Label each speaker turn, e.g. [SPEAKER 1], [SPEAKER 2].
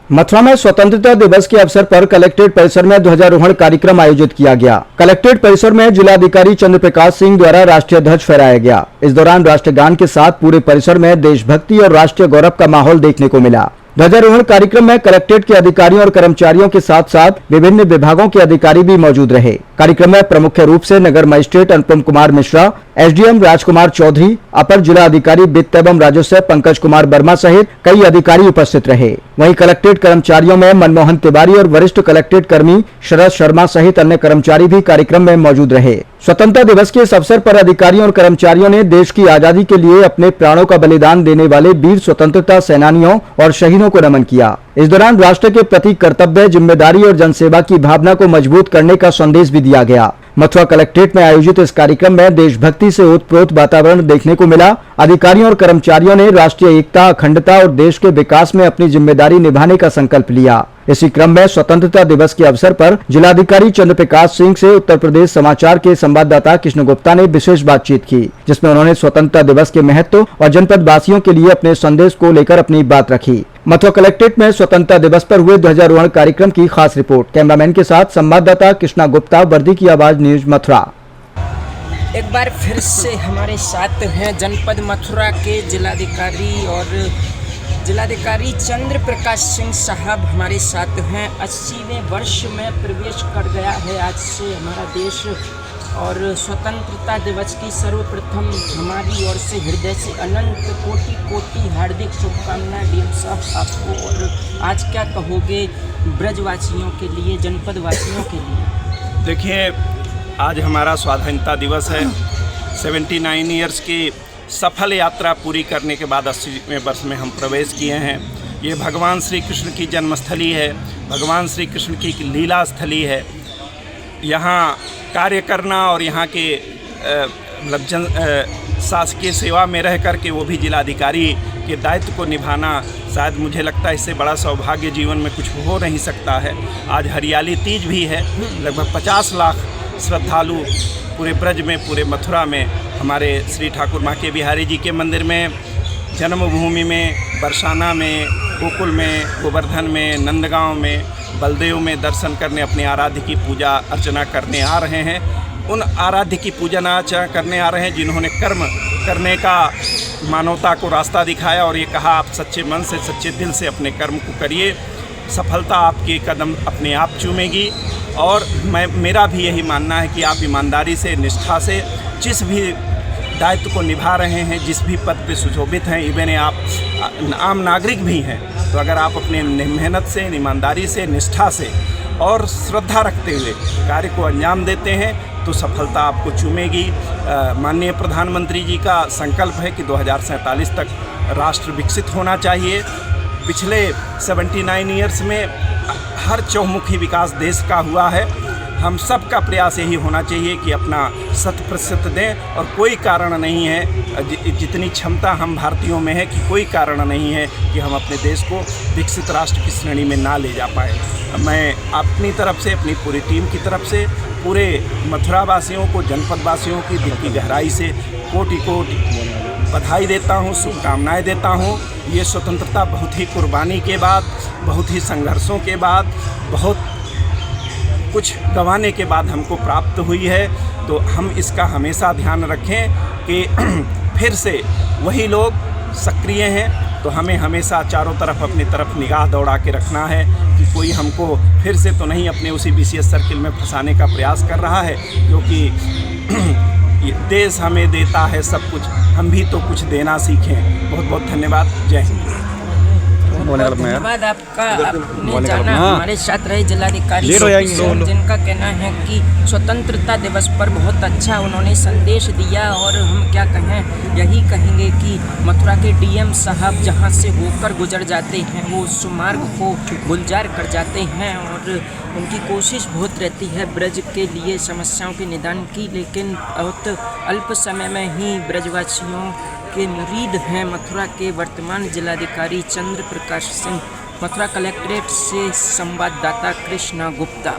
[SPEAKER 1] मथुरा में स्वतंत्रता दिवस के अवसर पर कलेक्ट्रेट परिसर में ध्वजारोहण कार्यक्रम आयोजित किया गया। कलेक्ट्रेट परिसर में जिलाधिकारी चंद्र प्रकाश सिंह द्वारा राष्ट्रीय ध्वज फहराया गया। इस दौरान राष्ट्रगान के साथ पूरे परिसर में देशभक्ति और राष्ट्रीय गौरव का माहौल देखने को मिला। ध्वजारोहण कार्यक्रम में कलेक्ट्रेट के अधिकारियों और कर्मचारियों के साथ साथ विभिन्न विभागों के अधिकारी भी मौजूद रहे। कार्यक्रम में प्रमुख रूप से नगर मजिस्ट्रेट अनुपम कुमार मिश्रा, एसडीएम राजकुमार चौधरी, अपर जिला अधिकारी वित्त एवं राजस्व पंकज कुमार वर्मा सहित कई अधिकारी उपस्थित रहे। वहीं कलेक्ट्रेट कर्मचारियों में मनमोहन तिवारी और वरिष्ठ कलेक्ट्रेट कर्मी शरद शर्मा सहित अन्य कर्मचारी भी कार्यक्रम में मौजूद रहे। स्वतंत्रता दिवस के इस अवसर पर अधिकारियों और कर्मचारियों ने देश की आजादी के लिए अपने प्राणों का बलिदान देने वाले वीर स्वतंत्रता सेनानियों और शहीदों को नमन किया। इस दौरान राष्ट्र के प्रति कर्तव्य, जिम्मेदारी और जनसेवा की भावना को मजबूत करने का संदेश भी दिया गया। मथुरा कलेक्ट्रेट में आयोजित इस कार्यक्रम में देशभक्ति से ओतप्रोत वातावरण देखने को मिला। अधिकारियों और कर्मचारियों ने राष्ट्रीय एकता, अखंडता और देश के विकास में अपनी जिम्मेदारी निभाने का संकल्प लिया। इसी क्रम में स्वतंत्रता दिवस के अवसर पर जिलाधिकारी चंद्र प्रकाश सिंह से उत्तर प्रदेश समाचार के संवाददाता कृष्ण गुप्ता ने विशेष बातचीत की, जिसमें उन्होंने स्वतंत्रता दिवस के महत्व और जनपद वासियों के लिए अपने संदेश को लेकर अपनी बात रखी। मथुरा कलेक्ट्रेट में स्वतंत्रता दिवस पर हुए ध्वजारोहण कार्यक्रम की खास रिपोर्ट। कैमरामैन के साथ संवाददाता कृष्णा गुप्ता, वर्दी की आवाज न्यूज मथुरा।
[SPEAKER 2] एक बार फिर से हमारे साथ हैं जनपद मथुरा के जिलाधिकारी चंद्र प्रकाश सिंह साहब हमारे साथ हैं। 80वें वर्ष में प्रवेश कर गया है आज से हमारा देश, और स्वतंत्रता दिवस की सर्वप्रथम हमारी ओर से हृदय से अनंत कोटि कोटि हार्दिक शुभकामनाएं डीएम साहब आपको। और आज क्या कहोगे ब्रजवासियों के लिए, जनपद वासियों के लिए?
[SPEAKER 3] देखिए, आज हमारा स्वाधीनता दिवस है। 79 ईयर्स की सफल यात्रा पूरी करने के बाद 80वें वर्ष में हम प्रवेश किए हैं। ये भगवान श्री कृष्ण की जन्मस्थली है, भगवान श्री कृष्ण की लीला स्थली है। यहाँ कार्य करना और यहाँ के शासकीय सेवा में रह कर के वो भी जिलाधिकारी के दायित्व को निभाना, शायद मुझे लगता है इससे बड़ा सौभाग्य जीवन में कुछ हो नहीं सकता है। आज हरियाली तीज भी है। लगभग 50 लाख श्रद्धालु पूरे ब्रज में, पूरे मथुरा में, हमारे श्री ठाकुर माँ के बिहारी जी के मंदिर में, जन्मभूमि में, बरसाना में, गोकुल में, गोवर्धन में, नंदगांव में, बलदेव में दर्शन करने, अपने आराध्य की पूजा अर्चना करने आ रहे हैं। उन आराध्य की पूजा अर्चना करने आ रहे हैं जिन्होंने कर्म करने का मानवता को रास्ता दिखाया और ये कहा आप सच्चे मन से, सच्चे दिल से अपने कर्म को करिए, सफलता आपके कदम अपने आप चूमेगी। और मेरा भी यही मानना है कि आप ईमानदारी से, निष्ठा से जिस भी दायित्व को निभा रहे हैं, जिस भी पद पे सुशोभित हैं, इवन आप आम नागरिक भी हैं, तो अगर आप अपने मेहनत से, ईमानदारी से, निष्ठा से और श्रद्धा रखते हुए कार्य को अंजाम देते हैं तो सफलता आपको चूमेगी। माननीय प्रधानमंत्री जी का संकल्प है कि 2047 तक राष्ट्र विकसित होना चाहिए। पिछले 79 ईयर्स में हर चौमुखी विकास देश का हुआ है। हम सब का प्रयास यही होना चाहिए कि अपना 100% दें, और कोई कारण नहीं है, जितनी क्षमता हम भारतीयों में है कि कोई कारण नहीं है कि हम अपने देश को विकसित राष्ट्र की श्रेणी में ना ले जा पाए। मैं अपनी तरफ से, अपनी पूरी टीम की तरफ से पूरे मथुरा वासियों को, जनपद वासियों की दिल की गहराई से कोटि कोटि बधाई देता हूँ, शुभकामनाएँ देता हूँ। ये स्वतंत्रता बहुत ही कुर्बानी के बाद, बहुत ही संघर्षों के बाद, बहुत कुछ गंवाने के बाद हमको प्राप्त हुई है। तो हम इसका हमेशा ध्यान रखें कि फिर से वही लोग सक्रिय हैं, तो हमें हमेशा चारों तरफ अपनी तरफ निगाह दौड़ा के रखना है कि कोई हमको फिर से तो नहीं अपने उसी विशेष सर्किल में फंसाने का प्रयास कर रहा है, क्योंकि ये देश हमें देता है सब कुछ, हम भी तो कुछ देना सीखें। बहुत बहुत धन्यवाद। जय हिंद।
[SPEAKER 2] धन्यवाद आपका। आपने जाना हमारे साथ रहे जिलाधिकारी जिनका कहना है कि स्वतंत्रता दिवस पर बहुत अच्छा उन्होंने संदेश दिया। और हम क्या कहें, यही कहेंगे कि मथुरा के डीएम साहब जहां से होकर गुजर जाते हैं वो उस मार्ग को गुलजार कर जाते हैं, और उनकी कोशिश बहुत रहती है ब्रज के लिए समस्याओं के निदान की, लेकिन बहुत अल्प समय में ही ब्रजवासियों के मुरीद हैं मथुरा के वर्तमान जिलाधिकारी चंद्र प्रकाश सिंह। मथुरा कलेक्ट्रेट से संवाददाता कृष्णा गुप्ता।